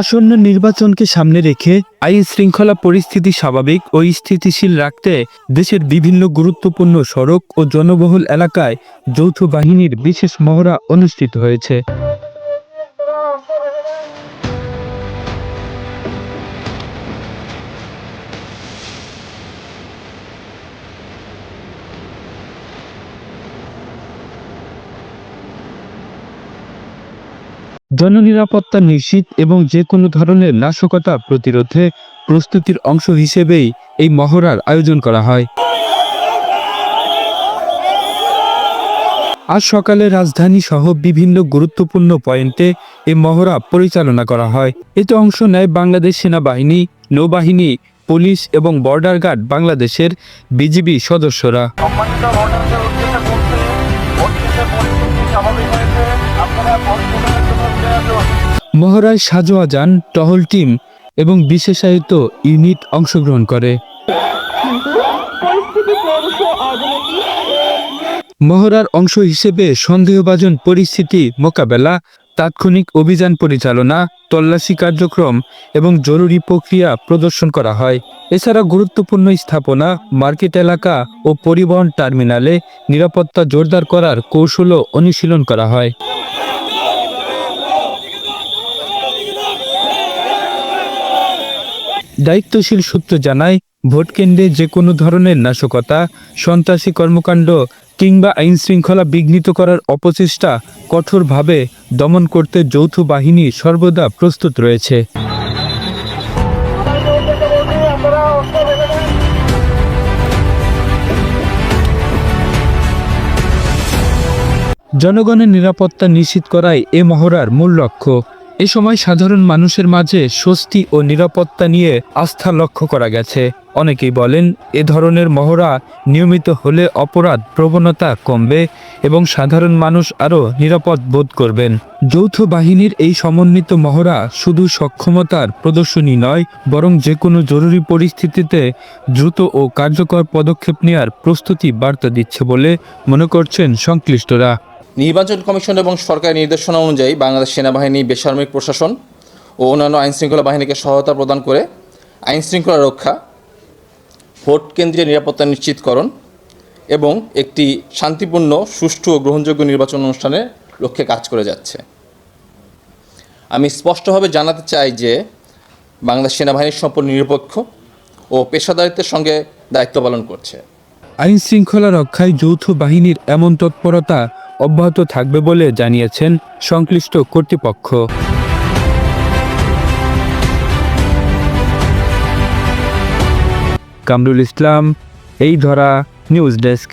আসন্ন নির্বাচনকে সামনে রেখে আইন শৃঙ্খলা পরিস্থিতি স্বাভাবিক ও স্থিতিশীল রাখতে দেশের বিভিন্ন গুরুত্বপূর্ণ সড়ক ও জনবহুল এলাকায় যৌথ বাহিনীর বিশেষ মহড়া অনুষ্ঠিত হয়েছে। জননিরাপত্তা নিশ্চিত এবং যে কোনো ধরনের নাশকতা প্রতিরোধে প্রস্তুতির অংশ হিসেবেই এই মহড়ার আয়োজন করা হয়। আজ সকালে রাজধানী সহ বিভিন্ন গুরুত্বপূর্ণ পয়েন্টে এই মহড়া পরিচালনা করা হয়। এতে অংশ নেয় বাংলাদেশ সেনাবাহিনী, নৌবাহিনী, পুলিশ এবং বর্ডার গার্ড বাংলাদেশের বিজিবি সদস্যরা। মহড়ায় সাজোয়া যান, টহল টিম এবং বিশেষায়িত ইউনিট অংশগ্রহণ করে। মহড়ার অংশ হিসেবে সন্দেহভাজন পরিস্থিতি মোকাবেলা, তাৎক্ষণিক অভিযান পরিচালনা, তল্লাশি কার্যক্রম এবং জরুরি প্রক্রিয়া প্রদর্শন করা হয়। এছাড়া গুরুত্বপূর্ণ স্থাপনা, মার্কেট এলাকা ও পরিবহন টার্মিনালে নিরাপত্তা জোরদার করার কৌশলও অনুশীলন করা হয়। দায়িত্বশীল সূত্র জানায়, ভোট কেন্দ্রে যে কোনো ধরনের নাশকতা, সন্ত্রাসী কর্মকাণ্ড কিংবা আইন শৃঙ্খলা বিঘ্নিত করার অপচেষ্টা কঠোরভাবে দমন করতে যৌথ বাহিনী সর্বদা প্রস্তুত রয়েছে। জনগণের নিরাপত্তা নিশ্চিত করাই এ মহড়ার মূল লক্ষ্য। এ সময় সাধারণ মানুষের মাঝে স্বস্তি ও নিরাপত্তা নিয়ে আস্থা লক্ষ্য করা গেছে। অনেকেই বলেন, এ ধরনের মহড়া নিয়মিত হলে অপরাধ প্রবণতা কমবে এবং সাধারণ মানুষ আরও নিরাপদ বোধ করবেন। যৌথ বাহিনীর এই সমন্বিত মহড়া শুধু সক্ষমতার প্রদর্শনী নয়, বরং যে কোনো জরুরি পরিস্থিতিতে দ্রুত ও কার্যকর পদক্ষেপ নেওয়ার প্রস্তুতি বার্তা দিচ্ছে বলে মনে করছেন সংশ্লিষ্টরা। নির্বাচন কমিশন এবং সরকারি নির্দেশনা অনুযায়ী বাংলাদেশ সেনাবাহিনী, বেসামরিক প্রশাসন ও অন্যান্য আইনশৃঙ্খলা বাহিনীকে সহায়তা প্রদান করে আইনশৃঙ্খলা রক্ষা, ভোট কেন্দ্রীয় নিরাপত্তা নিশ্চিতকরণ এবং একটি শান্তিপূর্ণ, সুষ্ঠু ও গ্রহণযোগ্য নির্বাচন অনুষ্ঠানের লক্ষ্যে কাজ করে যাচ্ছে। আমি স্পষ্টভাবে জানাতে চাই যে বাংলাদেশ সেনাবাহিনী সম্পূর্ণ নিরপেক্ষ ও পেশাদারিত্বের সঙ্গে দায়িত্ব পালন করছে। আইন শৃঙ্খলা রক্ষায় যৌথ বাহিনীর এমন তৎপরতা অব্যাহত থাকবে বলে জানিয়েছেন সংশ্লিষ্ট কর্তৃপক্ষ। কামরুল ইসলাম, এই ধরা, নিউজ ডেস্ক।